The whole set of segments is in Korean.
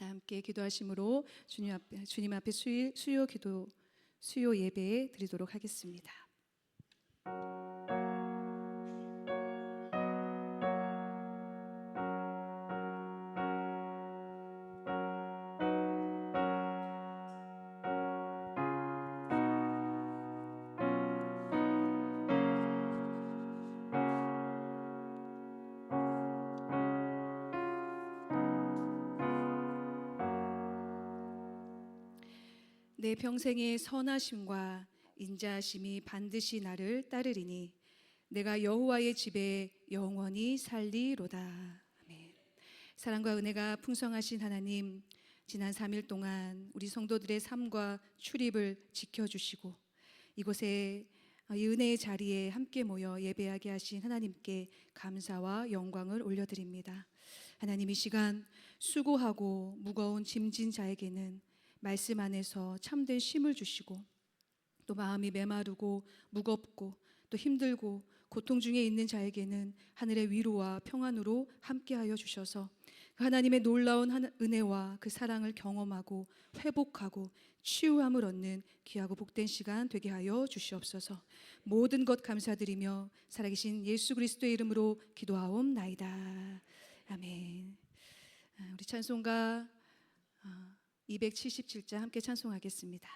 다 함께 기도하심으로 주님 앞에 수요 예배 드리도록 하겠습니다. 내 평생의 선하심과 인자하심이 반드시 나를 따르리니 내가 여호와의 집에 영원히 살리로다. 아멘. 사랑과 은혜가 풍성하신 하나님, 지난 3일 동안 우리 성도들의 삶과 출입을 지켜주시고 이곳에 이 은혜의 자리에 함께 모여 예배하게 하신 하나님께 감사와 영광을 올려드립니다. 하나님, 이 시간 수고하고 무거운 짐진 자에게는 말씀 안에서 참된 쉼을 주시고 또 마음이 메마르고 무겁고 또 힘들고 고통 중에 있는 자에게는 하늘의 위로와 평안으로 함께하여 주셔서 그 하나님의 놀라운 은혜와 그 사랑을 경험하고 회복하고 치유함을 얻는 귀하고 복된 시간 되게 하여 주시옵소서. 모든 것 감사드리며 살아계신 예수 그리스도의 이름으로 기도하옵나이다. 아멘. 우리 찬송가 277장 함께 찬송하겠습니다.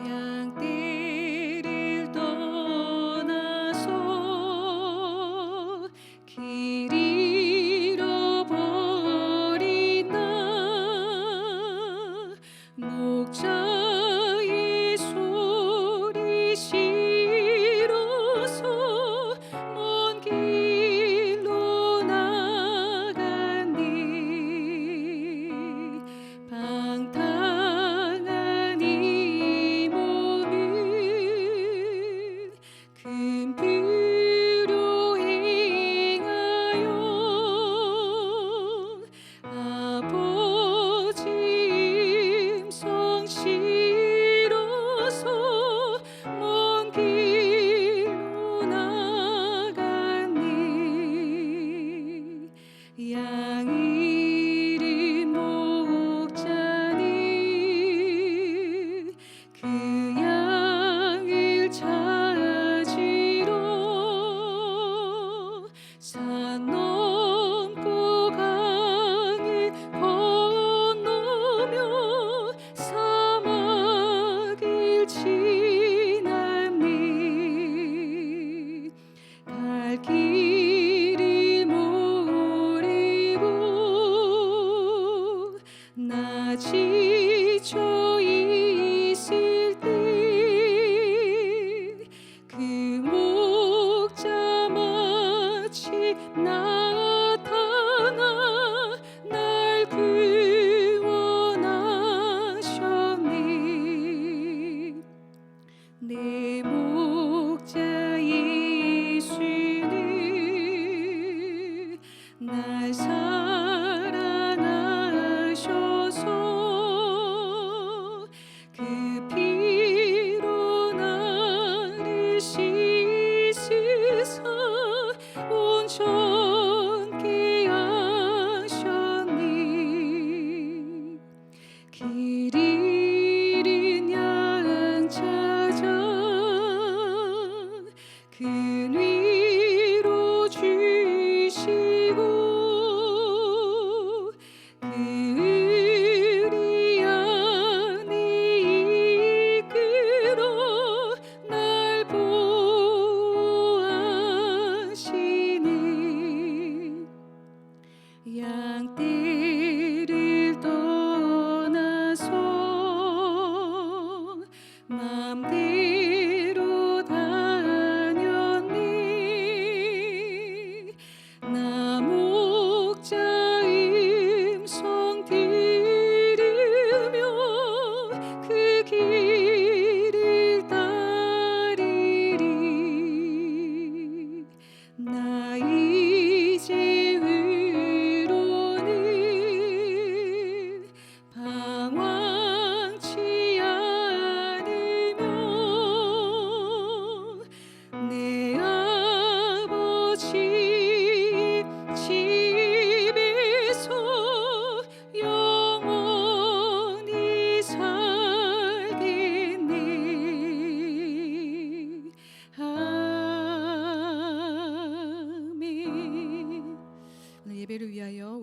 양떼를 떠나서 길 잃어버린 나 목자의 소리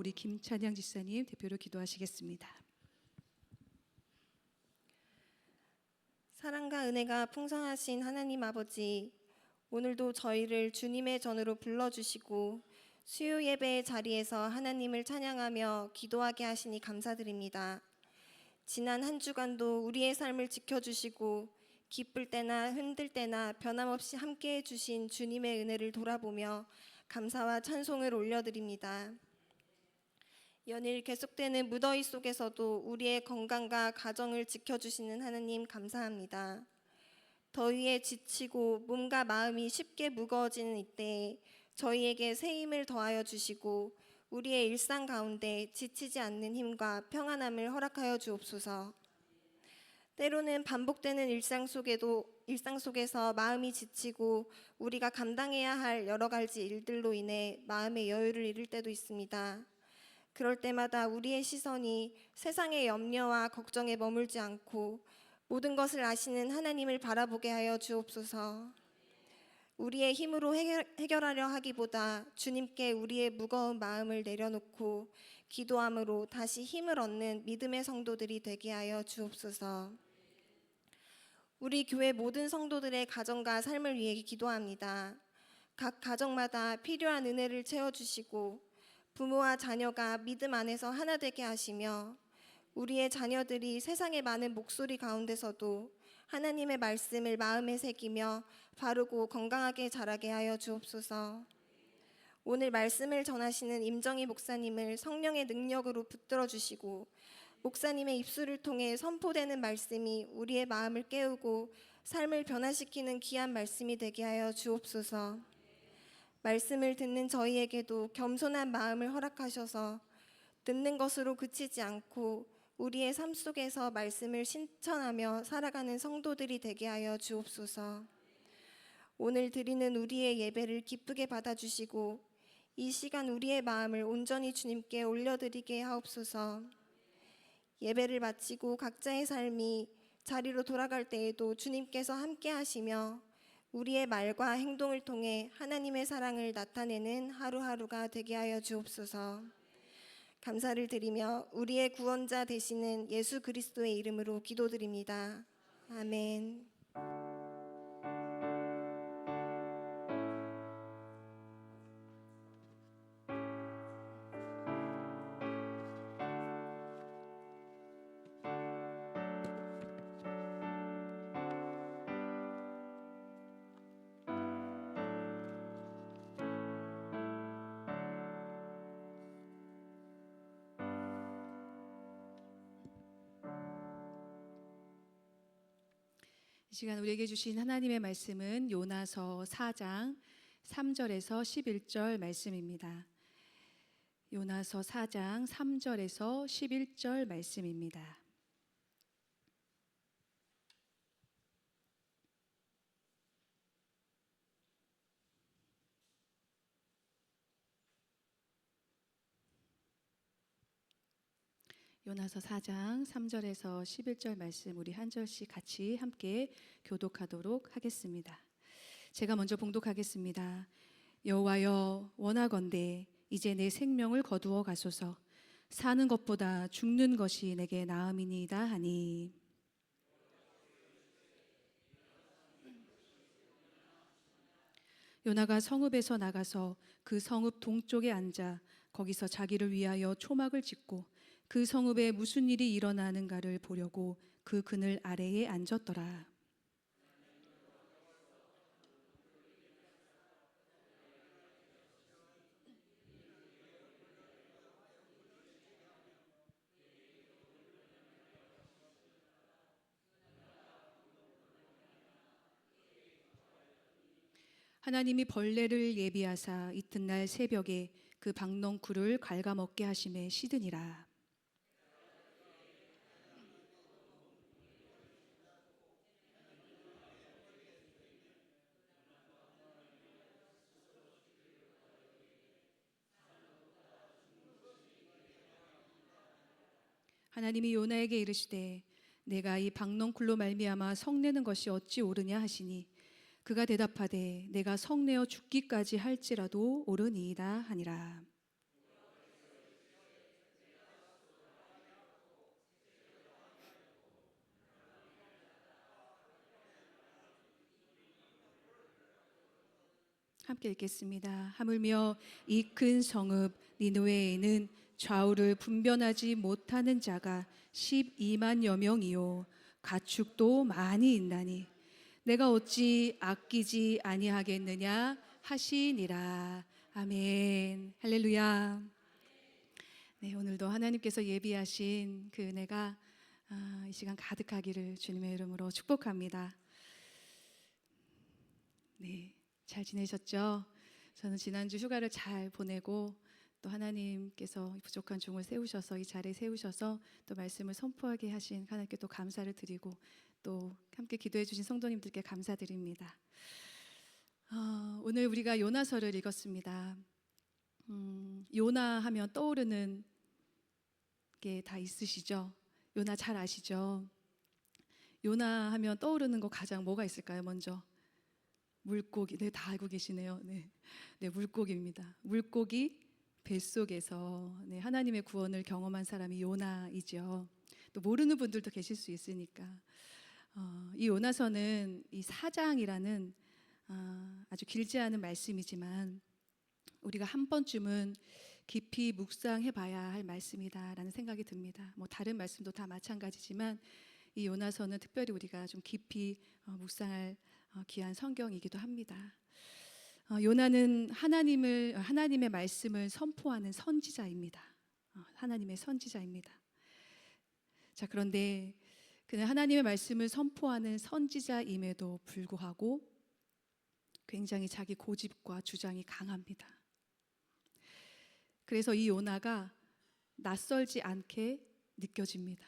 우리 김찬양 집사님 대표로 기도하시겠습니다. 사랑과 은혜가 풍성하신 하나님 아버지, 오늘도 저희를 주님의 전으로 불러주시고 수요 예배의 자리에서 하나님을 찬양하며 기도하게 하시니 감사드립니다. 지난 한 주간도 우리의 삶을 지켜주시고 기쁠 때나 힘들 때나 변함없이 함께해 주신 주님의 은혜를 돌아보며 감사와 찬송을 올려드립니다. 연일 계속되는 무더위 속에서도 우리의 건강과 가정을 지켜주시는 하나님 감사합니다. 더위에 지치고 몸과 마음이 쉽게 무거워지는 이때에 저희에게 새 힘을 더하여 주시고 우리의 일상 가운데 지치지 않는 힘과 평안함을 허락하여 주옵소서. 때로는 반복되는 일상 속에서 마음이 지치고 우리가 감당해야 할 여러 가지 일들로 인해 마음의 여유를 잃을 때도 있습니다. 그럴 때마다 우리의 시선이 세상의 염려와 걱정에 머물지 않고 모든 것을 아시는 하나님을 바라보게 하여 주옵소서. 우리의 힘으로 해결하려 하기보다 주님께 우리의 무거운 마음을 내려놓고 기도함으로 다시 힘을 얻는 믿음의 성도들이 되게 하여 주옵소서. 우리 교회 모든 성도들의 가정과 삶을 위해 기도합니다. 각 가정마다 필요한 은혜를 채워주시고 부모와 자녀가 믿음 안에서 하나 되게 하시며 우리의 자녀들이 세상의 많은 목소리 가운데서도 하나님의 말씀을 마음에 새기며 바르고 건강하게 자라게 하여 주옵소서. 오늘 말씀을 전하시는 임정희 목사님을 성령의 능력으로 붙들어 주시고 목사님의 입술을 통해 선포되는 말씀이 우리의 마음을 깨우고 삶을 변화시키는 귀한 말씀이 되게 하여 주옵소서. 말씀을 듣는 저희에게도 겸손한 마음을 허락하셔서 듣는 것으로 그치지 않고 우리의 삶 속에서 말씀을 실천하며 살아가는 성도들이 되게 하여 주옵소서. 오늘 드리는 우리의 예배를 기쁘게 받아주시고 이 시간 우리의 마음을 온전히 주님께 올려드리게 하옵소서. 예배를 마치고 각자의 삶이 자리로 돌아갈 때에도 주님께서 함께 하시며 우리의 말과 행동을 통해 하나님의 사랑을 나타내는 하루하루가 되게 하여 주옵소서. 감사를 드리며 우리의 구원자 되시는 예수 그리스도의 이름으로 기도드립니다. 아멘. 이 시간 우리에게 주신 하나님의 말씀은 요나서 4장 3절에서 11절 말씀입니다. 요나서 4장 3절에서 11절 말씀입니다. 요나서 4장 3절에서 11절 말씀 우리 한 절씩 같이 함께 교독하도록 하겠습니다. 제가 먼저 봉독하겠습니다. 여호와여, 원하건대 이제 내 생명을 거두어 가소서. 사는 것보다 죽는 것이 내게 나음이니이다 하니. 요나가 성읍에서 나가서 그 성읍 동쪽에 앉아 거기서 자기를 위하여 초막을 짓고 그 성읍에 무슨 일이 일어나는가를 보려고 그 그늘 아래에 앉았더라. 하나님이 벌레를 예비하사 이튿날 새벽에 그 박넝쿨을 갉아먹게 하심에 시드니라. 하나님이 요나에게 이르시되 내가 이 박넝쿨로 말미암아 성내는 것이 어찌 옳으냐 하시니 그가 대답하되 내가 성내어 죽기까지 할지라도 옳으니이다 하니라. 함께 읽겠습니다. 하물며 이 큰 성읍 니느웨에는 좌우를 분변하지 못하는 자가 12만여 명이요 가축도 많이 있나니 내가 어찌 아끼지 아니하겠느냐 하시니라. 아멘. 할렐루야. 네, 오늘도 하나님께서 예비하신 그 은혜가 이 시간 가득하기를 주님의 이름으로 축복합니다. 네, 잘 지내셨죠? 저는 지난주 휴가를 잘 보내고 또 하나님께서 부족한 종을 세우셔서 이 자리에 세우셔서 또 말씀을 선포하게 하신 하나님께 또 감사를 드리고 또 함께 기도해 주신 성도님들께 감사드립니다. 오늘 우리가 요나서를 읽었습니다. 요나 하면 떠오르는 게 다 있으시죠? 요나 잘 아시죠? 요나 하면 떠오르는 거 가장 뭐가 있을까요? 먼저 물고기. 네, 다 알고 계시네요. 네, 물고기입니다. 물고기 뱃속에서 하나님의 구원을 경험한 사람이 요나이죠. 또 모르는 분들도 계실 수 있으니까 이 요나서는 이 4장이라는 아주 길지 않은 말씀이지만 우리가 한 번쯤은 깊이 묵상해봐야 할 말씀이다라는 생각이 듭니다. 뭐 다른 말씀도 다 마찬가지지만 이 요나서는 특별히 우리가 좀 깊이 묵상할 귀한 성경이기도 합니다. 요나는 하나님의 말씀을 선포하는 선지자입니다. 하나님의 선지자입니다. 자, 그런데 그는 하나님의 말씀을 선포하는 선지자임에도 불구하고 굉장히 자기 고집과 주장이 강합니다. 그래서 이 요나가 낯설지 않게 느껴집니다.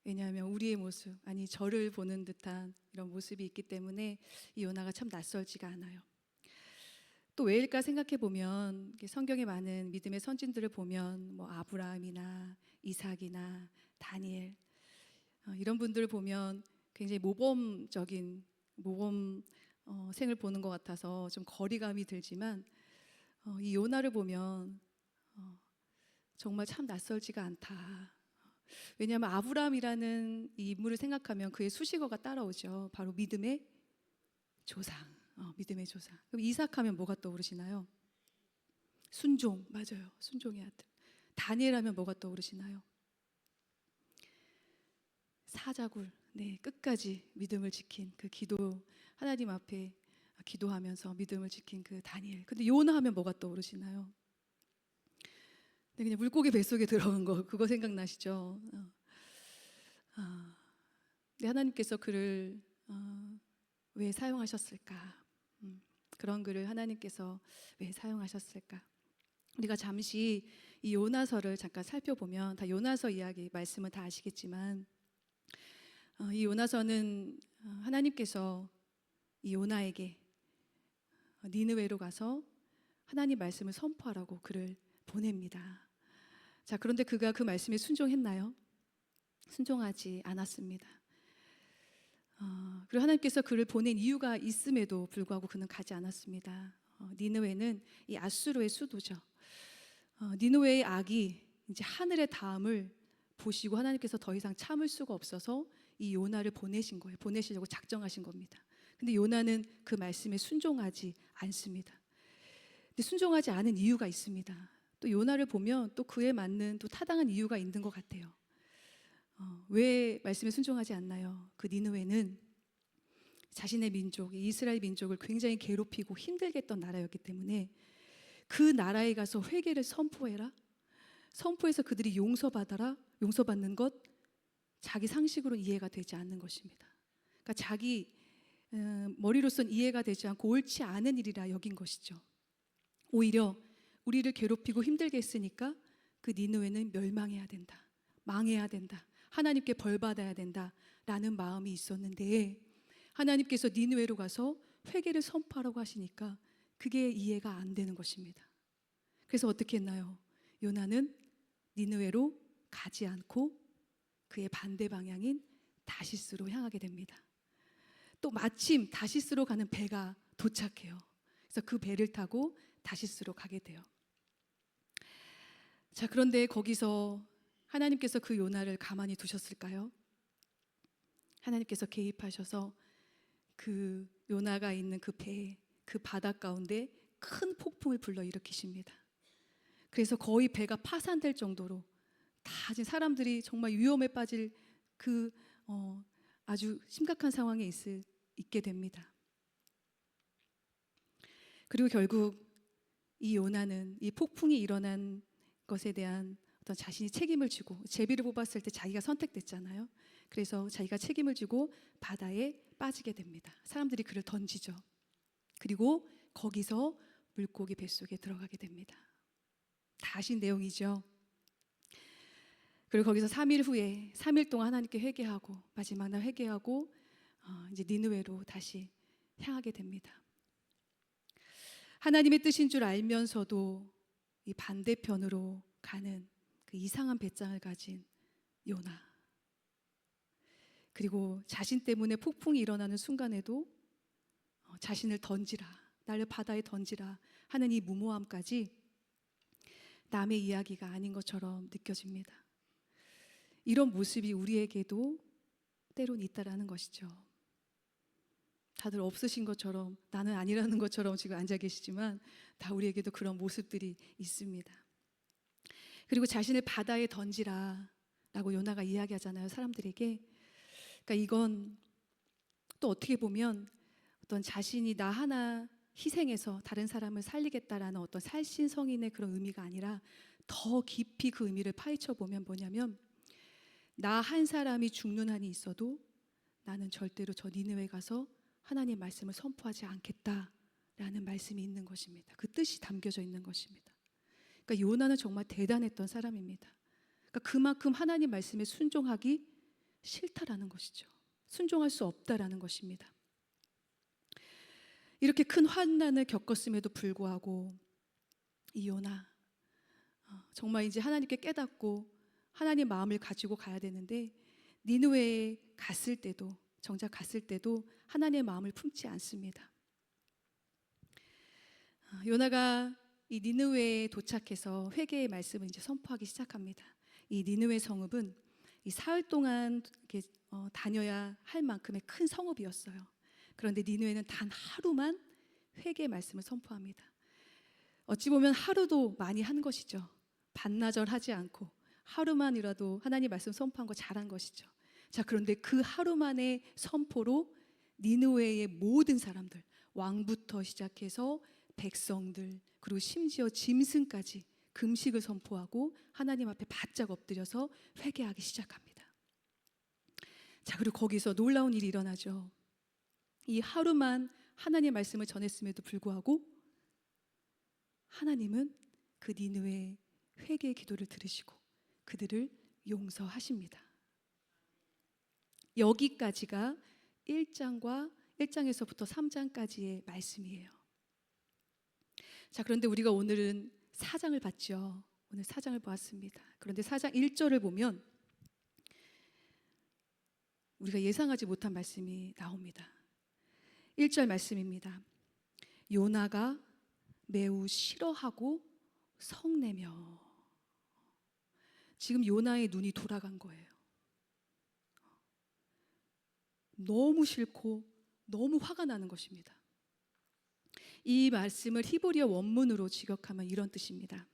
왜냐하면 우리의 모습, 아니 저를 보는 듯한 이런 모습이 있기 때문에 이 요나가 참 낯설지가 않아요. 또 왜일까 생각해 보면 성경에 많은 믿음의 선진들을 보면 뭐 아브라함이나 이삭이나 다니엘 이런 분들을 보면 굉장히 모범적인 생을 보는 것 같아서 좀 거리감이 들지만 이 요나를 보면 정말 참 낯설지가 않다. 왜냐하면 아브라함이라는 이 인물을 생각하면 그의 수식어가 따라오죠. 바로 믿음의 조상. 믿음의 조상. 그럼 이삭하면 뭐가 떠오르시나요? 순종. 맞아요. 순종의 아들. 다니엘하면 뭐가 떠오르시나요? 사자굴. 네, 끝까지 믿음을 지킨 그 기도, 하나님 앞에 기도하면서 믿음을 지킨 그 다니엘. 근데 요나 하면 뭐가 떠오르시나요? 네, 그냥 물고기 뱃속에 들어간 거 그거 생각나시죠? 네, 하나님께서 그를 왜 사용하셨을까? 그런 글을 하나님께서 왜 사용하셨을까? 우리가 잠시 이 요나서를 잠깐 살펴보면 다 요나서 이야기 말씀은 다 아시겠지만 이 요나서는 하나님께서 이 요나에게 니느웨로 가서 하나님 말씀을 선포하라고 그를 보냅니다. 자, 그런데 그가 그 말씀에 순종했나요? 순종하지 않았습니다. 그리고 하나님께서 그를 보낸 이유가 있음에도 불구하고 그는 가지 않았습니다. 니느웨는 이 아수르의 수도죠. 니느웨의 악이 이제 하늘의 닿음을 보시고 하나님께서 더 이상 참을 수가 없어서 이 요나를 보내신 거예요. 보내시려고 작정하신 겁니다. 근데 요나는 그 말씀에 순종하지 않습니다. 근데 순종하지 않은 이유가 있습니다. 또 요나를 보면 또 그에 맞는 또 타당한 이유가 있는 것 같아요. 왜 말씀에 순종하지 않나요? 그 니느웨는 자신의 민족, 이스라엘 민족을 굉장히 괴롭히고 힘들게 했던 나라였기 때문에 그 나라에 가서 회개를 선포해라. 선포해서 그들이 용서받는 것 자기 상식으로 이해가 되지 않는 것입니다. 그러니까 자기 머리로선 이해가 되지 않고 옳지 않은 일이라 여긴 것이죠. 오히려 우리를 괴롭히고 힘들게 했으니까 그 니느웨는 멸망해야 된다. 망해야 된다. 하나님께 벌받아야 된다라는 마음이 있었는데 하나님께서 니느웨로 가서 회개를 선포하라고 하시니까 그게 이해가 안 되는 것입니다. 그래서 어떻게 했나요? 요나는 니느웨로 가지 않고 그의 반대 방향인 다시스로 향하게 됩니다. 또 마침 다시스로 가는 배가 도착해요. 그래서 그 배를 타고 다시스로 가게 돼요. 자, 그런데 거기서 하나님께서 그 요나를 가만히 두셨을까요? 하나님께서 개입하셔서 그 요나가 있는 그 배에 그 바다 가운데 큰 폭풍을 불러일으키십니다. 그래서 거의 배가 파산될 정도로 다 지금 사람들이 정말 위험에 빠질 그 아주 심각한 상황에 있게 됩니다. 그리고 결국 이 요나는 이 폭풍이 일어난 것에 대한 어떤 자신이 책임을 지고, 제비를 뽑았을 때 자기가 선택됐잖아요. 그래서 자기가 책임을 지고 바다에 빠지게 됩니다. 사람들이 그를 던지죠. 그리고 거기서 물고기 뱃속에 들어가게 됩니다. 다 아신 내용이죠. 그리고 거기서 3일 후에 3일 동안 하나님께 회개하고 마지막 날 회개하고 이제 니느웨로 다시 향하게 됩니다. 하나님의 뜻인 줄 알면서도 이 반대편으로 가는 그 이상한 배짱을 가진 요나. 그리고 자신 때문에 폭풍이 일어나는 순간에도 자신을 던지라, 나를 바다에 던지라 하는 이 무모함까지 남의 이야기가 아닌 것처럼 느껴집니다. 이런 모습이 우리에게도 때론 있다라는 것이죠. 다들 없으신 것처럼, 나는 아니라는 것처럼 지금 앉아 계시지만 다 우리에게도 그런 모습들이 있습니다. 그리고 자신을 바다에 던지라 라고 요나가 이야기하잖아요, 사람들에게. 그러니까 이건 또 어떻게 보면 어떤 자신이 나 하나 희생해서 다른 사람을 살리겠다라는 어떤 살신성인의 그런 의미가 아니라 더 깊이 그 의미를 파헤쳐 보면 뭐냐면, 나 한 사람이 죽는 한이 있어도 나는 절대로 저 니느웨 가서 하나님의 말씀을 선포하지 않겠다라는 말씀이 있는 것입니다. 그 뜻이 담겨져 있는 것입니다. 그러니까 요나는 정말 대단했던 사람입니다. 그러니까 그만큼 하나님 말씀에 순종하기 싫다라는 것이죠. 순종할 수 없다라는 것입니다. 이렇게 큰 환난을 겪었음에도 불구하고 이 요나 정말 이제 하나님께 깨닫고 하나님 마음을 가지고 가야 되는데, 니느웨에 갔을 때도, 정작 갔을 때도 하나님의 마음을 품지 않습니다. 요나가 이 니느웨에 도착해서 회개의 말씀을 이제 선포하기 시작합니다. 이 니느웨 성읍은 이 사흘 동안 이렇게 다녀야 할 만큼의 큰 성읍이었어요. 그런데 니느웨는 단 하루만 회개의 말씀을 선포합니다. 어찌 보면 하루도 많이 한 것이죠. 반나절 하지 않고 하루만이라도 하나님 말씀 선포한 거 잘한 것이죠. 자, 그런데 그 하루만의 선포로 니느웨의 모든 사람들, 왕부터 시작해서 백성들, 그리고 심지어 짐승까지 금식을 선포하고 하나님 앞에 바짝 엎드려서 회개하기 시작합니다. 자, 그리고 거기서 놀라운 일이 일어나죠. 이 하루만 하나님의 말씀을 전했음에도 불구하고 하나님은 그 니느웨의 회개의 기도를 들으시고 그들을 용서하십니다. 여기까지가 1장에서부터 3장까지의 말씀이에요. 자, 그런데 우리가 오늘은 4장을 봤죠. 오늘 4장을 보았습니다. 그런데 4장 1절을 보면 우리가 예상하지 못한 말씀이 나옵니다. 1절 말씀입니다. 요나가 매우 싫어하고 성내며. 지금 요나의 눈이 돌아간 거예요. 너무 싫고 너무 화가 나는 것입니다. 이 말씀을 히브리어 원문으로 직역하면 이런 뜻입니다.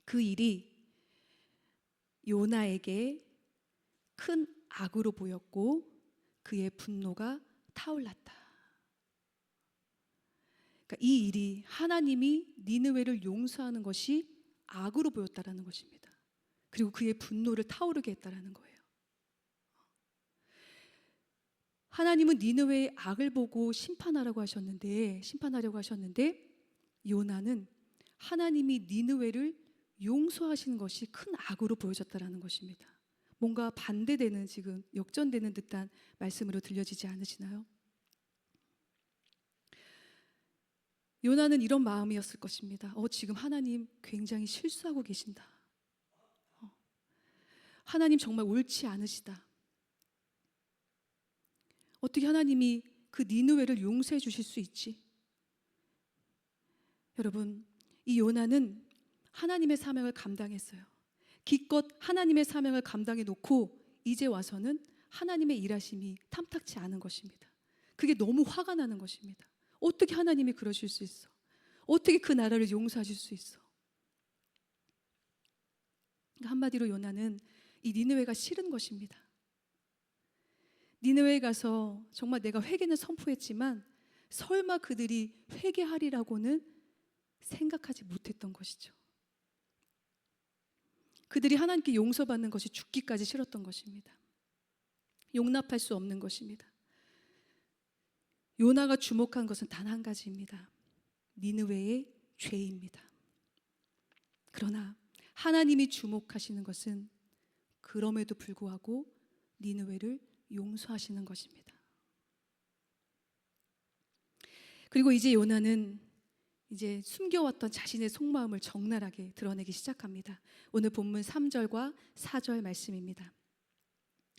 그 일이 요나에게 큰 악으로 보였고 그의 분노가 타올랐다. 그러니까 이 일이 하나님이 니느웨를 용서하는 것이 악으로 보였다라는 것입니다. 그리고 그의 분노를 타오르게 했다라는 거예요. 하나님은 니느웨의 악을 보고 심판하려고 하셨는데 요나는 하나님이 니느웨를 용서하시는 것이 큰 악으로 보여졌다라는 것입니다. 뭔가 반대되는, 지금 역전되는 듯한 말씀으로 들려지지 않으시나요? 요나는 이런 마음이었을 것입니다. 지금 하나님 굉장히 실수하고 계신다. 하나님 정말 옳지 않으시다. 어떻게 하나님이 그 니느웨를 용서해 주실 수 있지? 여러분, 이 요나는 하나님의 사명을 감당했어요. 기껏 하나님의 사명을 감당해 놓고 이제 와서는 하나님의 일하심이 탐탁치 않은 것입니다. 그게 너무 화가 나는 것입니다. 어떻게 하나님이 그러실 수 있어? 어떻게 그 나라를 용서하실 수 있어? 한마디로 요나는 이 니느웨가 싫은 것입니다. 니느웨에 가서 정말 내가 회개는 선포했지만 설마 그들이 회개하리라고는 생각하지 못했던 것이죠. 그들이 하나님께 용서받는 것이 죽기까지 싫었던 것입니다. 용납할 수 없는 것입니다. 요나가 주목한 것은 단 한 가지입니다. 니느웨의 죄입니다. 그러나 하나님이 주목하시는 것은 그럼에도 불구하고 니느웨를 용서하시는 것입니다. 그리고 이제 요나는 이제 숨겨왔던 자신의 속마음을 적나라하게 드러내기 시작합니다. 오늘 본문 3절과 4절 말씀입니다.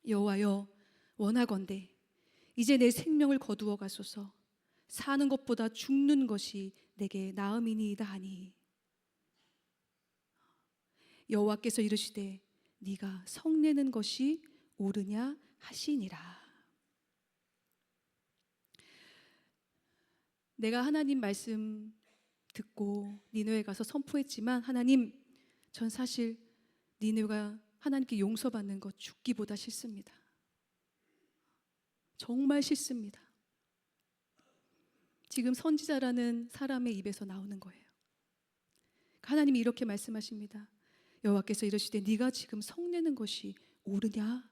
여호와여, 원하건대 이제 내 생명을 거두어 가소서. 사는 것보다 죽는 것이 내게 나음이니이다 하니 여호와께서 이르시되 네가 성내는 것이 옳으냐 하시니라. 내가 하나님 말씀 듣고 니느웨에 가서 선포했지만 하나님, 전 사실 니느웨가 하나님께 용서받는 것 죽기보다 싫습니다. 정말 싫습니다. 지금 선지자라는 사람의 입에서 나오는 거예요. 하나님이 이렇게 말씀하십니다. 여호와께서 이르시되 네가 지금 성내는 것이 옳으냐?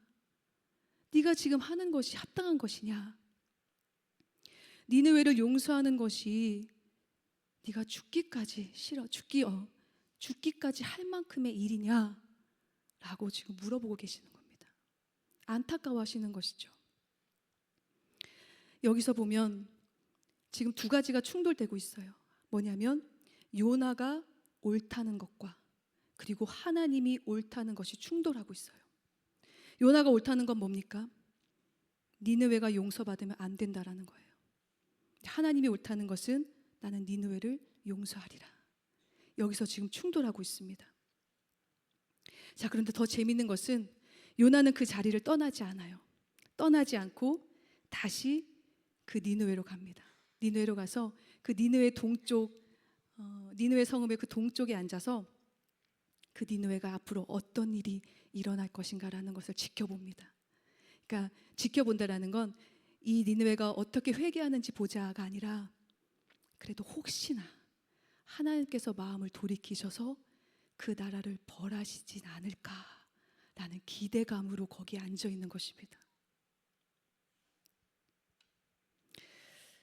네가 지금 하는 것이 합당한 것이냐? 니느웨를 용서하는 것이 네가 죽기까지 죽기까지 할 만큼의 일이냐? 라고 지금 물어보고 계시는 겁니다. 안타까워하시는 것이죠. 여기서 보면 지금 두 가지가 충돌되고 있어요. 뭐냐면 요나가 옳다는 것과 그리고 하나님이 옳다는 것이 충돌하고 있어요. 요나가 옳다는 건 뭡니까? 니느웨가 용서받으면 안 된다라는 거예요. 하나님이 옳다는 것은 나는 니느웨를 용서하리라. 여기서 지금 충돌하고 있습니다. 자, 그런데 더 재밌는 것은 요나는 그 자리를 떠나지 않아요. 떠나지 않고 다시 그 니느웨로 갑니다. 니느웨로 가서 그 니느웨 동쪽, 니느웨 성읍의 그 동쪽에 앉아서 그 니느웨가 앞으로 어떤 일이 일어날 것인가라는 것을 지켜봅니다. 그러니까 지켜본다라는 건 이 니느웨가 어떻게 회개하는지 보자가 아니라 그래도 혹시나 하나님께서 마음을 돌이키셔서 그 나라를 벌하시진 않을까라는 기대감으로 거기에 앉아 있는 것입니다.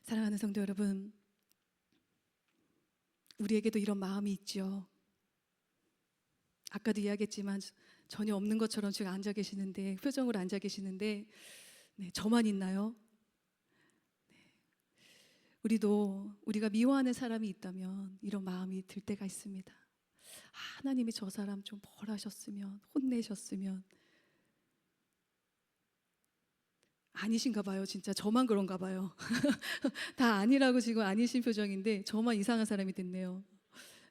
사랑하는 성도 여러분, 우리에게도 이런 마음이 있죠. 아까도 이야기했지만 전혀 없는 것처럼 지금 앉아 계시는데, 표정으로 앉아 계시는데, 네, 저만 있나요? 네. 우리가 미워하는 사람이 있다면 이런 마음이 들 때가 있습니다. 하나님이 저 사람 좀 벌하셨으면, 혼내셨으면. 아니신가 봐요. 진짜 저만 그런가 봐요. 다 아니라고 지금 아니신 표정인데 저만 이상한 사람이 됐네요.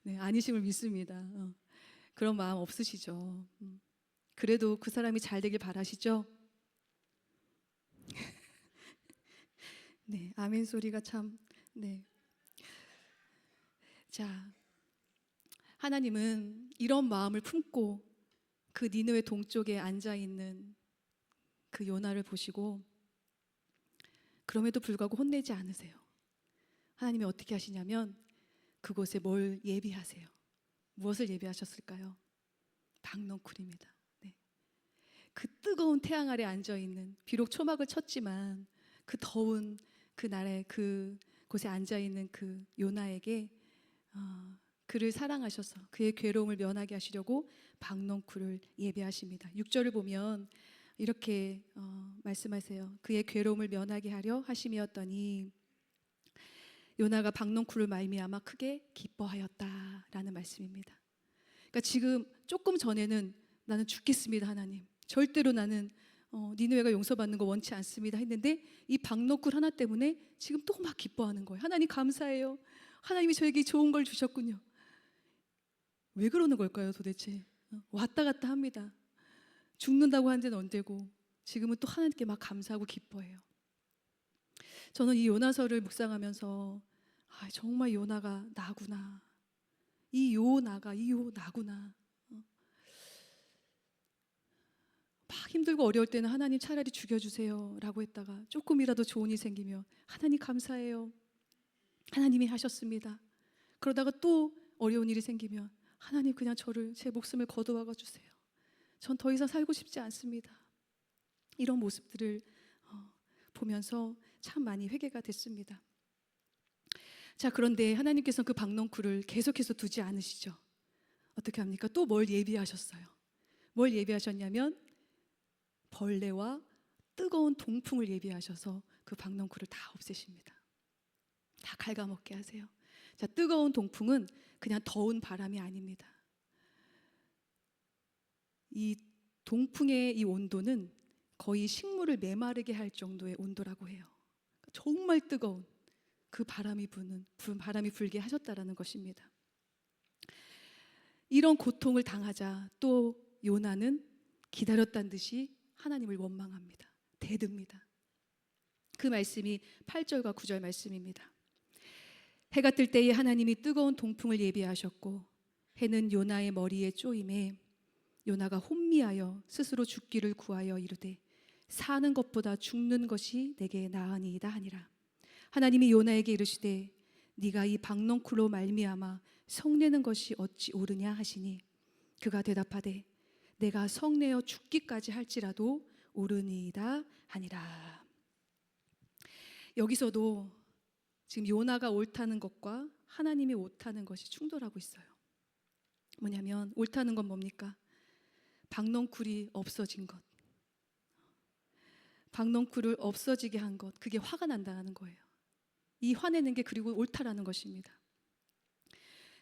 네, 아니심을 믿습니다. 그런 마음 없으시죠? 그래도 그 사람이 잘 되길 바라시죠? 네, 아멘 소리가 참. 네. 자, 하나님은 이런 마음을 품고 그 니느웨 동쪽에 앉아 있는 그 요나를 보시고 그럼에도 불구하고 혼내지 않으세요. 하나님이 어떻게 하시냐면 그곳에 뭘 예비하세요? 무엇을 예비하셨을까요? 박넝쿨입니다. 네. 그 뜨거운 태양 아래 앉아 있는, 비록 초막을 쳤지만 그 더운 그 날에 그 곳에 앉아 있는 그 요나에게 그를 사랑하셔서 그의 괴로움을 면하게 하시려고 박넝쿨을 예비하십니다. 6절을 보면 이렇게 말씀하세요. 그의 괴로움을 면하게 하려 하심이었더니 요나가 박넝쿨을 말미암아 크게 기뻐하였다라는 말씀입니다. 그러니까 지금 조금 전에는 나는 죽겠습니다, 하나님. 절대로 나는 니느웨가 용서받는 거 원치 않습니다 했는데 이 박넝쿨 하나 때문에 지금 또 막 기뻐하는 거예요. 하나님 감사해요. 하나님이 저에게 좋은 걸 주셨군요. 왜 그러는 걸까요, 도대체? 왔다 갔다 합니다. 죽는다고 한 데는 언제고 지금은 또 하나님께 막 감사하고 기뻐해요. 저는 이 요나서를 묵상하면서 정말 요나가 나구나. 이 요나구나. 막 힘들고 어려울 때는 하나님 차라리 죽여주세요 라고 했다가 조금이라도 좋은 일이 생기면 하나님 감사해요. 하나님이 하셨습니다. 그러다가 또 어려운 일이 생기면 하나님 그냥 제 목숨을 거두어가 주세요. 전 더 이상 살고 싶지 않습니다. 이런 모습들을 보면서 참 많이 회개가 됐습니다. 자, 그런데 하나님께서는 그 박넝쿨을 계속해서 두지 않으시죠. 어떻게 합니까? 또 뭘 예비하셨어요? 뭘 예비하셨냐면 벌레와 뜨거운 동풍을 예비하셔서 그 박넝쿨을 다 없애십니다. 다 갉아먹게 하세요. 자, 뜨거운 동풍은 그냥 더운 바람이 아닙니다. 이 동풍의 이 온도는 거의 식물을 메마르게 할 정도의 온도라고 해요. 정말 뜨거운 그 바람이 불게 하셨다라는 것입니다. 이런 고통을 당하자 또 요나는 기다렸다는 듯이 하나님을 원망합니다. 대듭니다. 그 말씀이 8절과 9절 말씀입니다. 해가 뜰 때에 하나님이 뜨거운 동풍을 예비하셨고 해는 요나의 머리에 쪼임에 요나가 혼미하여 스스로 죽기를 구하여 이르되 사는 것보다 죽는 것이 내게 나으니이다 하니라. 하나님이 요나에게 이르시되 네가 이 박넝쿨로 말미암아 성내는 것이 어찌 옳으냐 하시니 그가 대답하되 내가 성내어 죽기까지 할지라도 옳으니이다 하니라. 여기서도 지금 요나가 옳다는 것과 하나님이 옳다는 것이 충돌하고 있어요. 뭐냐면 옳다는 건 뭡니까? 박넝쿨이 없어진 것, 박넝쿨을 없어지게 한 것, 그게 화가 난다는 거예요. 이 화내는 게 그리고 옳다라는 것입니다.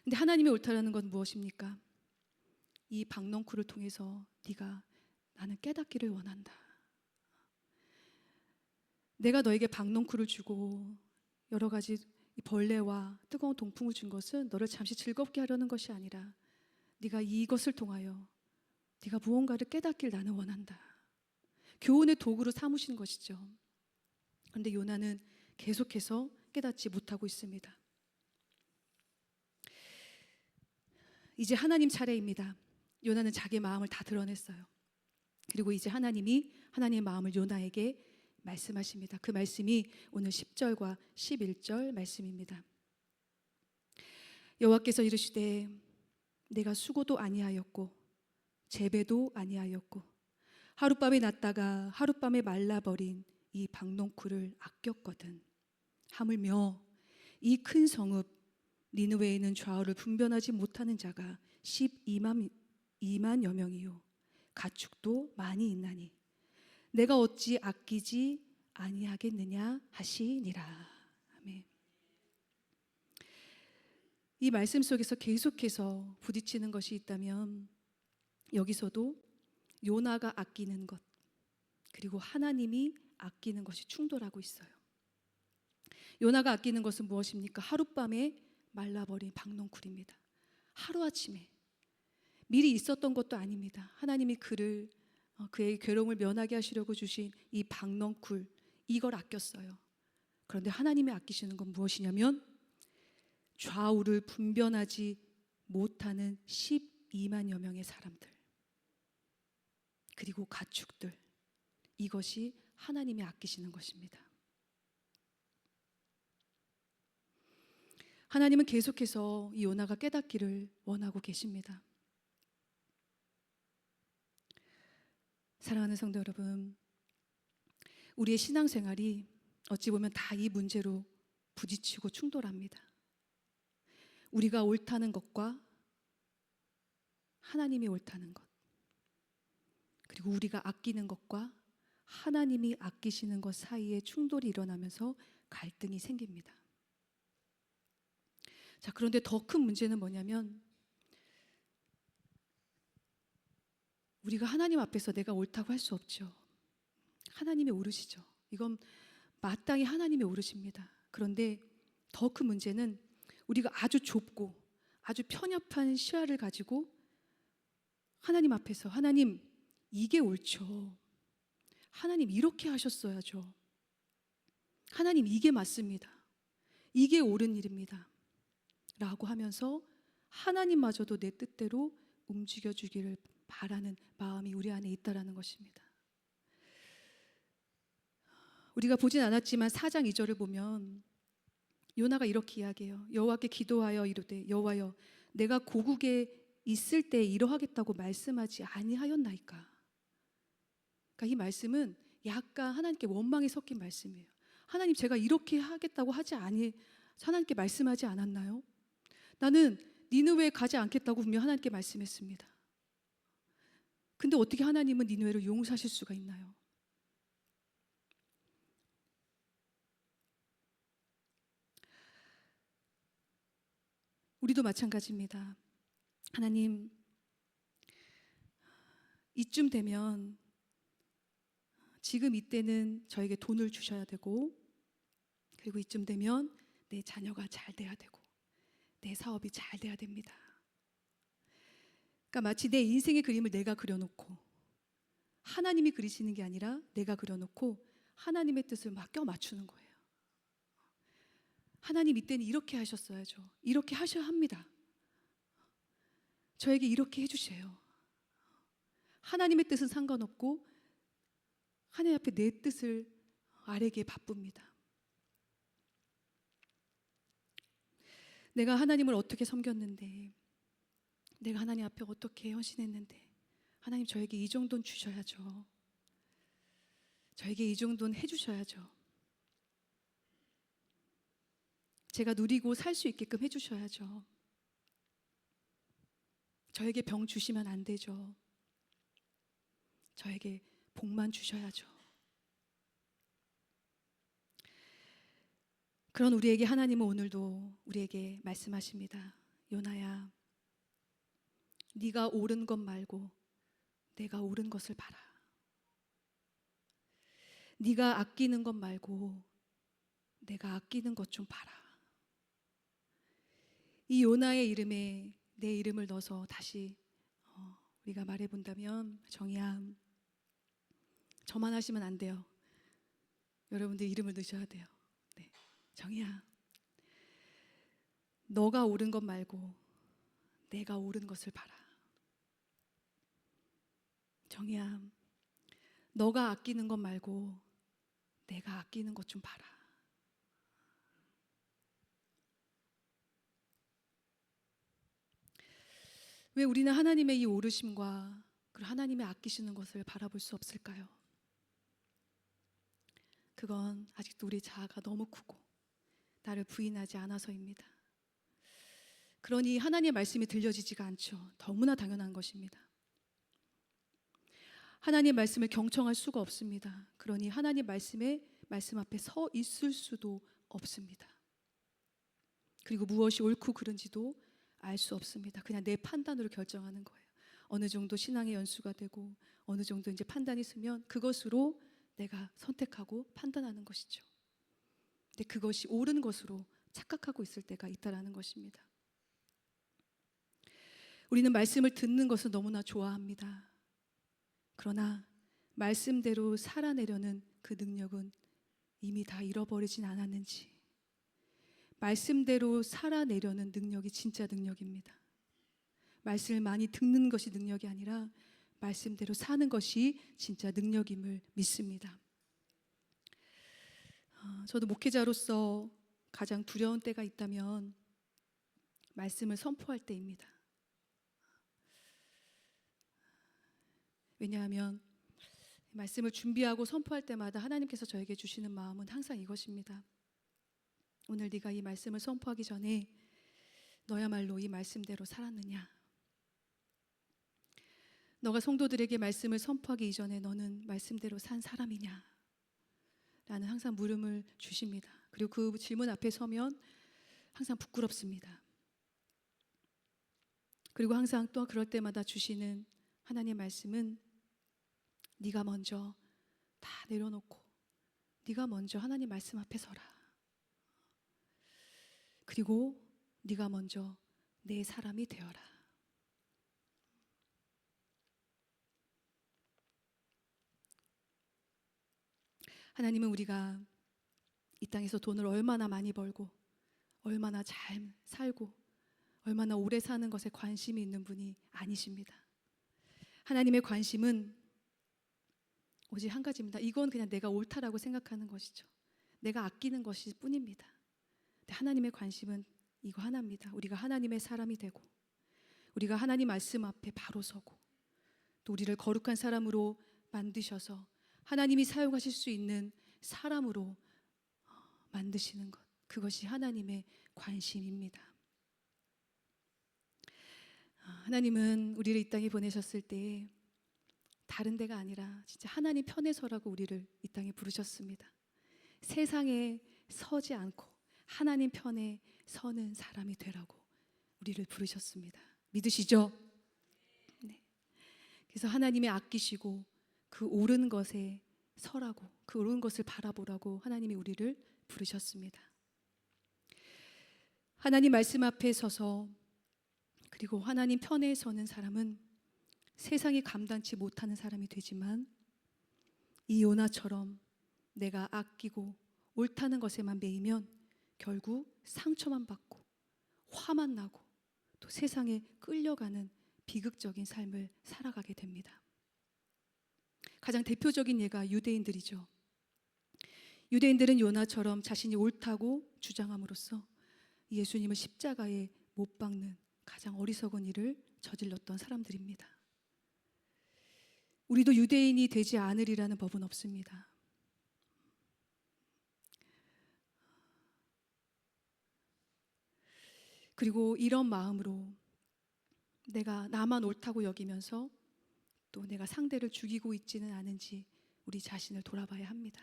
근데 하나님이 옳다라는 건 무엇입니까? 이 박넝쿨을 통해서 네가 나는 깨닫기를 원한다. 내가 너에게 박넝쿨을 주고 여러 가지 벌레와 뜨거운 동풍을 준 것은 너를 잠시 즐겁게 하려는 것이 아니라 네가 이것을 통하여 네가 무언가를 깨닫길 나는 원한다. 교훈의 도구로 삼으신 것이죠. 그런데 요나는 계속해서 깨닫지 못하고 있습니다. 이제 하나님 차례입니다. 요나는 자기의 마음을 다 드러냈어요. 그리고 이제 하나님이 하나님의 마음을 요나에게 말씀하십니다. 그 말씀이 오늘 10절과 11절 말씀입니다. 여호와께서 이르시되 내가 수고도 아니하였고 재배도 아니하였고 하룻밤에 났다가 하룻밤에 말라버린 이 박넝쿨을 아꼈거든. 하물며 이 큰 성읍 니느웨에는 좌우를 분별하지 못하는 자가 12만여 명이요 가축도 많이 있나니 내가 어찌 아끼지 아니하겠느냐 하시니라. 아멘. 이 말씀 속에서 계속해서 부딪히는 것이 있다면 여기서도 요나가 아끼는 것 그리고 하나님이 아끼는 것이 충돌하고 있어요. 요나가 아끼는 것은 무엇입니까? 하룻밤에 말라버린 박넝쿨입니다. 하루아침에 미리 있었던 것도 아닙니다. 하나님이 그의 괴로움을 면하게 하시려고 주신 이 박넝쿨 이걸 아꼈어요. 그런데 하나님이 아끼시는 건 무엇이냐면 좌우를 분별하지 못하는 12만여 명의 사람들 그리고 가축들 이것이 하나님이 아끼시는 것입니다. 하나님은 계속해서 이 요나가 깨닫기를 원하고 계십니다. 사랑하는 성도 여러분, 우리의 신앙생활이 어찌 보면 다 이 문제로 부딪히고 충돌합니다. 우리가 옳다는 것과 하나님이 옳다는 것 그리고 우리가 아끼는 것과 하나님이 아끼시는 것 사이에 충돌이 일어나면서 갈등이 생깁니다. 자, 그런데 더 큰 문제는 뭐냐면 우리가 하나님 앞에서 내가 옳다고 할 수 없죠. 하나님이 옳으시죠. 이건 마땅히 하나님이 옳으십니다. 그런데 더 큰 문제는 우리가 아주 좁고 아주 편협한 시야를 가지고 하나님 앞에서 하나님 이게 옳죠. 하나님 이렇게 하셨어야죠. 하나님 이게 맞습니다. 이게 옳은 일입니다 라고 하면서 하나님마저도 내 뜻대로 움직여 주기를 바라는 마음이 우리 안에 있다라는 것입니다. 우리가 보진 않았지만 4장 2절을 보면 요나가 이렇게 이야기해요. 여호와께 기도하여 이르되 여호와여 내가 고국에 있을 때 이러하겠다고 말씀하지 아니하였나이까. 그러니까 이 말씀은 약간 하나님께 원망이 섞인 말씀이에요. 하나님, 제가 이렇게 하겠다고 하나님께 말씀하지 않았나요? 나는 니느웨에 가지 않겠다고 분명 하나님께 말씀했습니다. 근데 어떻게 하나님은 니느웨를 용서하실 수가 있나요? 우리도 마찬가지입니다. 하나님, 이쯤 되면 지금 이때는 저에게 돈을 주셔야 되고, 그리고 이쯤 되면 내 자녀가 잘 돼야 되고, 내 사업이 잘 돼야 됩니다. 그러니까 마치 내 인생의 그림을 내가 그려놓고 하나님이 그리시는 게 아니라 내가 그려놓고 하나님의 뜻을 막 껴 맞추는 거예요. 하나님, 이때는 이렇게 하셨어야죠. 이렇게 하셔야 합니다. 저에게 이렇게 해주세요. 하나님의 뜻은 상관없고 하나님 앞에 내 뜻을 아뢰기에 바쁩니다. 내가 하나님을 어떻게 섬겼는데, 내가 하나님 앞에 어떻게 헌신했는데, 하나님 저에게 이 정도는 주셔야죠. 저에게 이 정도는 해주셔야죠. 제가 누리고 살 수 있게끔 해주셔야죠. 저에게 병 주시면 안 되죠. 저에게 복만 주셔야죠. 그런 우리에게 하나님은 오늘도 우리에게 말씀하십니다. 요나야, 네가 옳은 것 말고 내가 옳은 것을 봐라. 네가 아끼는 것 말고 내가 아끼는 것 좀 봐라. 이 요나의 이름에 내 이름을 넣어서 다시 우리가 말해본다면, 정이야, 저만 하시면 안 돼요. 여러분들 이름을 넣으셔야 돼요. 네. 정이야, 너가 옳은 것 말고 내가 옳은 것을 봐라. 정이야, 너가 아끼는 것 말고 내가 아끼는 것 좀 봐라. 왜 우리는 하나님의 이 오르심과 그리고 하나님의 아끼시는 것을 바라볼 수 없을까요? 그건 아직도 우리 자아가 너무 크고 나를 부인하지 않아서입니다. 그러니 하나님의 말씀이 들려지지가 않죠. 너무나 당연한 것입니다. 하나님의 말씀을 경청할 수가 없습니다. 그러니 하나님의 말씀 앞에 서 있을 수도 없습니다. 그리고 무엇이 옳고 그른지도 알 수 없습니다. 그냥 내 판단으로 결정하는 거예요. 어느 정도 신앙의 연수가 되고 어느 정도 이제 판단이 있으면 그것으로 내가 선택하고 판단하는 것이죠. 근데 그것이 옳은 것으로 착각하고 있을 때가 있다라는 것입니다. 우리는 말씀을 듣는 것을 너무나 좋아합니다. 그러나 말씀대로 살아내려는 그 능력은 이미 다 잃어버리진 않았는지, 말씀대로 살아내려는 능력이 진짜 능력입니다. 말씀을 많이 듣는 것이 능력이 아니라 말씀대로 사는 것이 진짜 능력임을 믿습니다. 저도 목회자로서 가장 두려운 때가 있다면 말씀을 선포할 때입니다. 왜냐하면 말씀을 준비하고 선포할 때마다 하나님께서 저에게 주시는 마음은 항상 이것입니다. 오늘 네가 이 말씀을 선포하기 전에 너야말로 이 말씀대로 살았느냐? 너가 성도들에게 말씀을 선포하기 이전에 너는 말씀대로 산 사람이냐? 라는 항상 물음을 주십니다. 그리고 그 질문 앞에 서면 항상 부끄럽습니다. 그리고 항상 또 그럴 때마다 주시는 하나님의 말씀은 네가 먼저 다 내려놓고 네가 먼저 하나님 말씀 앞에 서라. 그리고 네가 먼저 내 사람이 되어라. 하나님은 우리가 이 땅에서 돈을 얼마나 많이 벌고 얼마나 잘 살고 얼마나 오래 사는 것에 관심이 있는 분이 아니십니다. 하나님의 관심은 오직 한 가지입니다. 이건 그냥 내가 옳다라고 생각하는 것이죠. 내가 아끼는 것일 뿐입니다. 근데 하나님의 관심은 이거 하나입니다. 우리가 하나님의 사람이 되고, 우리가 하나님 말씀 앞에 바로 서고, 또 우리를 거룩한 사람으로 만드셔서 하나님이 사용하실 수 있는 사람으로 만드시는 것, 그것이 하나님의 관심입니다. 하나님은 우리를 이 땅에 보내셨을 때 다른 데가 아니라 진짜 하나님 편에 서라고 우리를 이 땅에 부르셨습니다. 세상에 서지 않고 하나님 편에 서는 사람이 되라고 우리를 부르셨습니다. 믿으시죠? 네. 그래서 하나님이 아끼시고 그 옳은 것에 서라고, 그 옳은 것을 바라보라고 하나님이 우리를 부르셨습니다. 하나님 말씀 앞에 서서, 그리고 하나님 편에 서는 사람은 세상이 감당치 못하는 사람이 되지만, 이 요나처럼 내가 아끼고 옳다는 것에만 매이면 결국 상처만 받고 화만 나고 또 세상에 끌려가는 비극적인 삶을 살아가게 됩니다. 가장 대표적인 예가 유대인들이죠. 유대인들은 요나처럼 자신이 옳다고 주장함으로써 예수님을 십자가에 못 박는 가장 어리석은 일을 저질렀던 사람들입니다. 우리도 유대인이 되지 않으리라는 법은 없습니다. 그리고 이런 마음으로 내가 나만 옳다고 여기면서 또 내가 상대를 죽이고 있지는 않은지 우리 자신을 돌아봐야 합니다.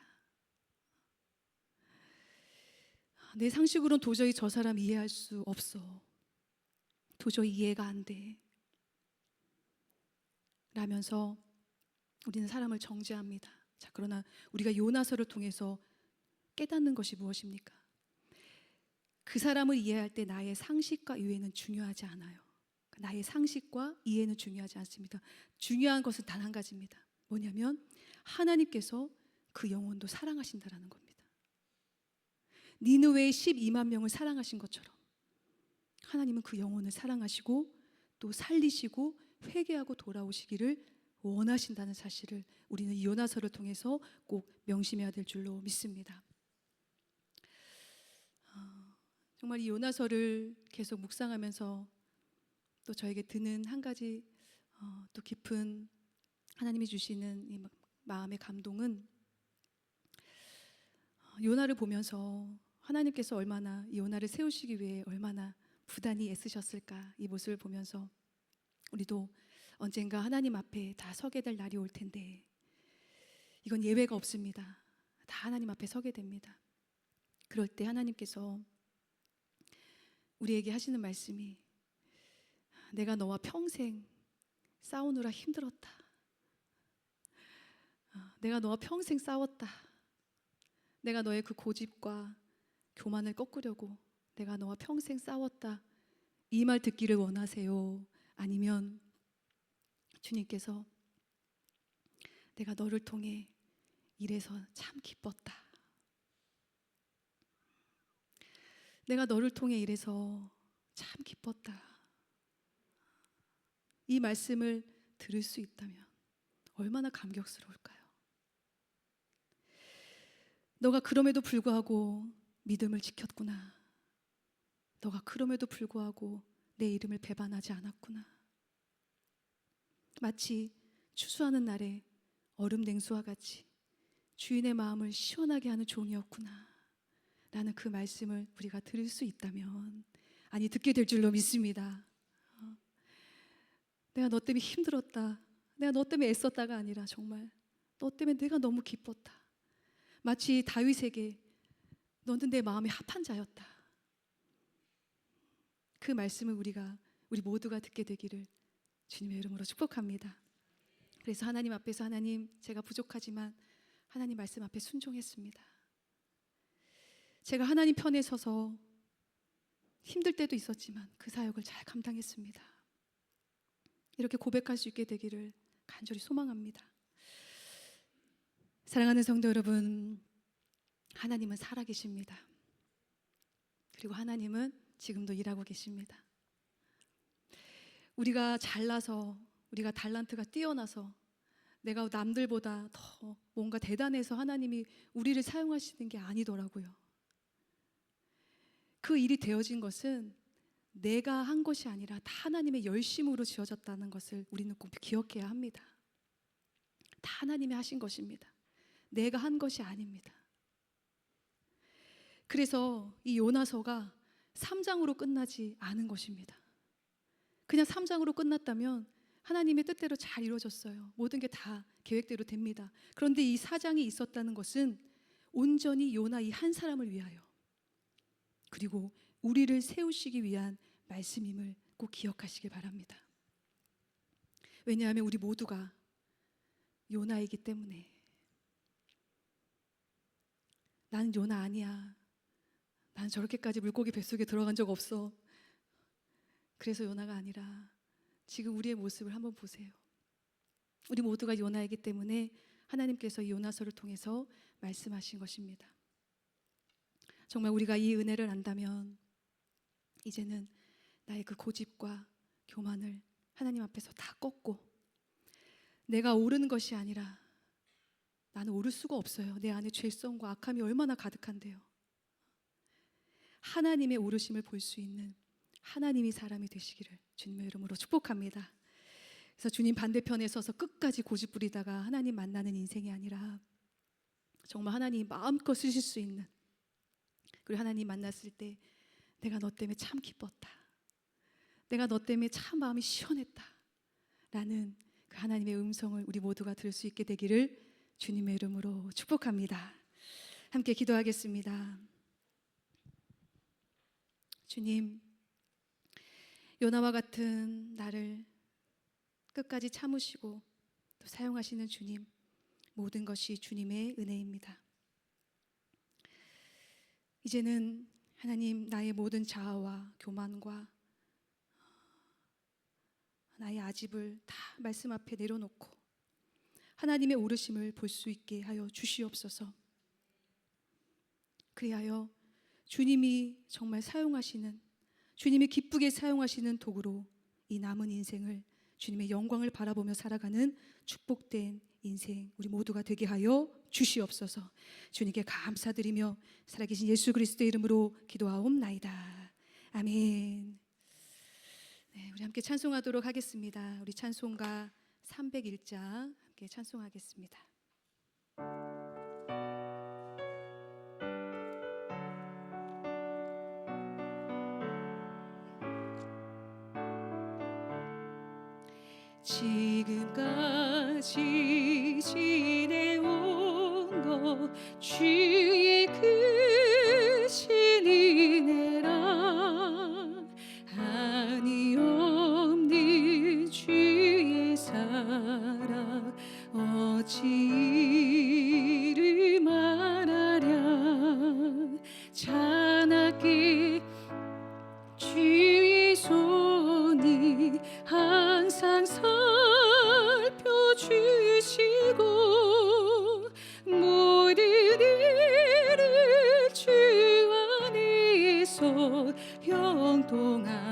내 상식으로는 도저히 저 사람 이해할 수 없어. 도저히 이해가 안 돼. 라면서 우리는 사람을 정죄합니다. 자, 그러나 우리가 요나서를 통해서 깨닫는 것이 무엇입니까? 그 사람을 이해할 때 나의 상식과 이해는 중요하지 않아요. 나의 상식과 이해는 중요하지 않습니다. 중요한 것은 단 한 가지입니다. 뭐냐면 하나님께서 그 영혼도 사랑하신다라는 겁니다. 니느웨의 12만 명을 사랑하신 것처럼 하나님은 그 영혼을 사랑하시고 또 살리시고 회개하고 돌아오시기를 원하신다는 사실을 우리는 이 요나서를 통해서 꼭 명심해야 될 줄로 믿습니다. 정말 이 요나서를 계속 묵상하면서 또 저에게 드는 한 가지 또 깊은 하나님이 주시는 이 마음의 감동은, 요나를 보면서 하나님께서 얼마나 이 요나를 세우시기 위해 얼마나 부단히 애쓰셨을까, 이 모습을 보면서 우리도 언젠가 하나님 앞에 다 서게 될 날이 올 텐데 이건 예외가 없습니다. 다 하나님 앞에 서게 됩니다. 그럴 때 하나님께서 우리에게 하시는 말씀이, 내가 너와 평생 싸우느라 힘들었다. 내가 너와 평생 싸웠다. 내가 너의 그 고집과 교만을 꺾으려고 내가 너와 평생 싸웠다. 이 말 듣기를 원하세요? 아니면 주님께서 내가 너를 통해 이래서 참 기뻤다. 내가 너를 통해 이래서 참 기뻤다. 이 말씀을 들을 수 있다면 얼마나 감격스러울까요? 너가 그럼에도 불구하고 믿음을 지켰구나. 너가 그럼에도 불구하고 내 이름을 배반하지 않았구나. 마치 추수하는 날에 얼음 냉수와 같이 주인의 마음을 시원하게 하는 종이었구나 라는 그 말씀을 우리가 들을 수 있다면, 아니 듣게 될 줄로 믿습니다. 내가 너 때문에 힘들었다, 내가 너 때문에 애썼다가 아니라 정말 너 때문에 내가 너무 기뻤다. 마치 다윗에게 너는 내 마음에 합한 자였다. 그 말씀을 우리 모두가 듣게 되기를 주님의 이름으로 축복합니다. 그래서 하나님 앞에서, 하나님 제가 부족하지만 하나님 말씀 앞에 순종했습니다. 제가 하나님 편에 서서 힘들 때도 있었지만 그 사역을 잘 감당했습니다. 이렇게 고백할 수 있게 되기를 간절히 소망합니다. 사랑하는 성도 여러분, 하나님은 살아계십니다. 그리고 하나님은 지금도 일하고 계십니다. 우리가 잘나서, 우리가 달란트가 뛰어나서, 내가 남들보다 더 뭔가 대단해서 하나님이 우리를 사용하시는 게 아니더라고요. 그 일이 되어진 것은 내가 한 것이 아니라 다 하나님의 열심으로 지어졌다는 것을 우리는 꼭 기억해야 합니다. 다 하나님이 하신 것입니다. 내가 한 것이 아닙니다. 그래서 이 요나서가 3장으로 끝나지 않은 것입니다. 그냥 3장으로 끝났다면 하나님의 뜻대로 잘 이루어졌어요. 모든 게 다 계획대로 됩니다. 그런데 이 4장이 있었다는 것은 온전히 요나 이 한 사람을 위하여, 그리고 우리를 세우시기 위한 말씀임을 꼭 기억하시길 바랍니다. 왜냐하면 우리 모두가 요나이기 때문에. 나는 요나 아니야. 난 저렇게까지 물고기 뱃속에 들어간 적 없어. 그래서 요나가 아니라 지금 우리의 모습을 한번 보세요. 우리 모두가 요나이기 때문에 하나님께서 이 요나서를 통해서 말씀하신 것입니다. 정말 우리가 이 은혜를 안다면 이제는 나의 그 고집과 교만을 하나님 앞에서 다 꺾고, 내가 옳은 것이 아니라, 나는 옳을 수가 없어요. 내 안에 죄성과 악함이 얼마나 가득한데요. 하나님의 오르심을 볼 수 있는 하나님이 사람이 되시기를 주님의 이름으로 축복합니다. 그래서 주님 반대편에 서서 끝까지 고집 부리다가 하나님 만나는 인생이 아니라 정말 하나님 마음껏 쓰실 수 있는, 그리고 하나님 만났을 때 내가 너 때문에 참 기뻤다, 내가 너 때문에 참 마음이 시원했다 라는 그 하나님의 음성을 우리 모두가 들을 수 있게 되기를 주님의 이름으로 축복합니다. 함께 기도하겠습니다. 주님, 요나와 같은 나를 끝까지 참으시고 또 사용하시는 주님, 모든 것이 주님의 은혜입니다. 이제는 하나님, 나의 모든 자아와 교만과 나의 아집을 다 말씀 앞에 내려놓고 하나님의 오르심을 볼 수 있게 하여 주시옵소서. 그리하여 주님이 정말 사용하시는, 주님이 기쁘게 사용하시는 도구로 이 남은 인생을 주님의 영광을 바라보며 살아가는 축복된 인생 우리 모두가 되게 하여 주시옵소서. 주님께 감사드리며 살아계신 예수 그리스도의 이름으로 기도하옵나이다. 아멘. 네, 우리 함께 찬송하도록 하겠습니다. 우리 찬송가 301장 함께 찬송하겠습니다. 지금까지 지내온 것 주의 크신 은혜라, 한이 없는 주의 사랑 어찌 이를 말하랴. 자나게 주의 손이 항상 살펴주시고 모든 일을 주 안에서 형통하게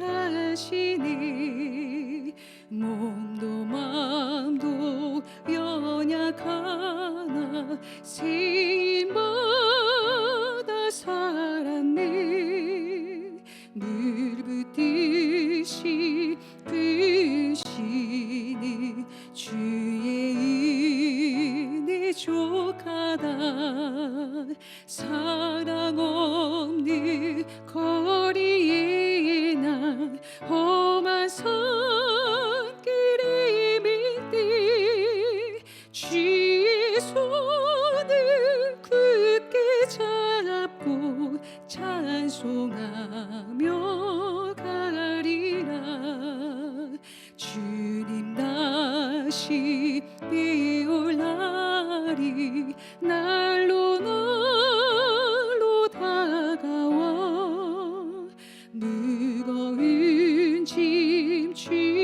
하시니, 몸도 마음도 연약하나 세임받아 살았네. 물 붓듯이 부으시니 주의 은혜 족하다. 사랑 없는 거리에 난 험한 산길이 밀때 주의 손을 굳게 잡고 찬송하며 가리라. 주님 다시 비올 날이 날로 다가와 무거운 짐 주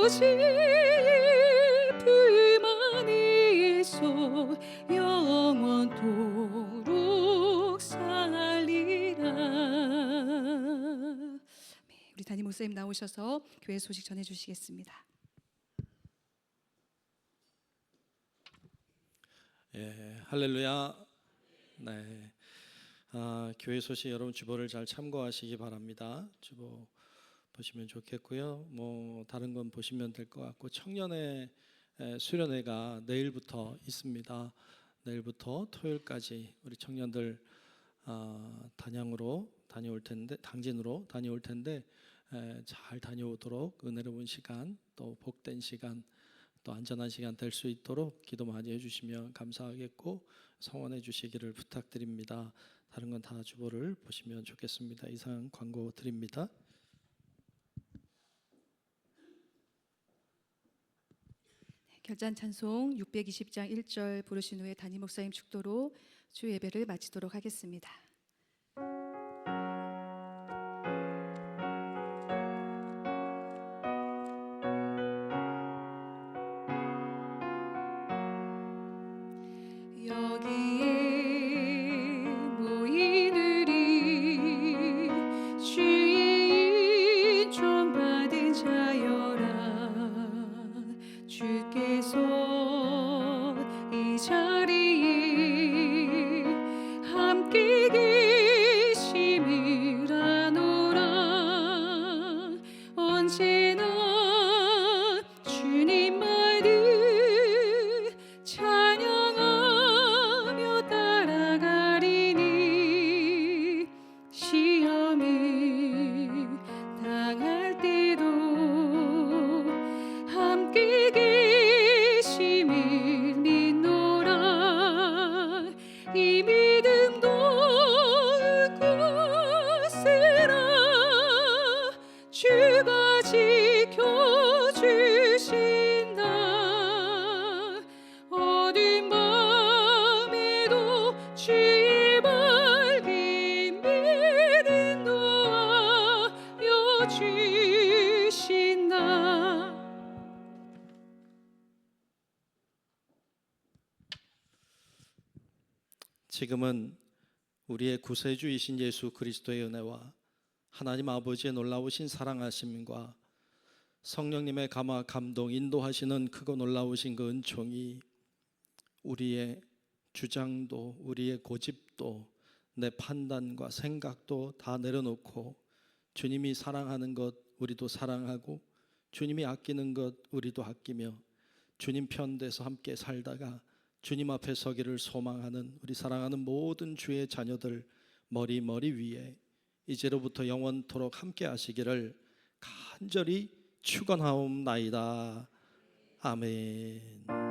오직 품 안에서 영원토록 살리라. 우리 담임 목사님 나오셔서 교회 소식 전해주시겠습니다. 예, 할렐루야. 네, 교회 소식 여러분 주보를 잘 참고하시기 바랍니다. 주보 보시면 좋겠고요. 뭐 다른 건 보시면 될 것 같고, 청년회 수련회가 내일부터 있습니다. 내일부터 토요일까지 우리 청년들 단양으로 다녀올 텐데, 당진으로 다녀올 텐데 잘 다녀오도록 은혜로운 시간, 또 복된 시간, 또 안전한 시간 될 수 있도록 기도 많이 해주시면 감사하겠고 성원해 주시기를 부탁드립니다. 다른 건 다 주보를 보시면 좋겠습니다. 이상 광고 드립니다. 결잔 찬송 620장 1절 부르신 후에 담임 목사님 축도로 주 예배를 마치도록 하겠습니다. 여기에 모이느리 주의 인종 받은 자여라. 주께서 이 자리에 함께 계심을 아노라. 언제나 주님만을 찬양하며 따라가리니 시험을 당할 때도 함께 계심을 믿노라. 이 믿음도 굳세라. 주가 지켜주신다. 어두운 밤에도 주의 밝은 믿음 도와여 주신다. 지금은 우리의 구세주이신 예수 그리스도의 은혜와 하나님 아버지의 놀라우신 사랑하심과 성령님의 감화 감동 인도하시는 크고 놀라우신 그 은총이 우리의 주장도 우리의 고집도 내 판단과 생각도 다 내려놓고 주님이 사랑하는 것 우리도 사랑하고 주님이 아끼는 것 우리도 아끼며 주님 편돼서 함께 살다가 주님 앞에 서기를 소망하는 우리 사랑하는 모든 주의 자녀들 머리 위에 이제로부터 영원토록 함께 하시기를 간절히 축원하옵나이다. 아멘.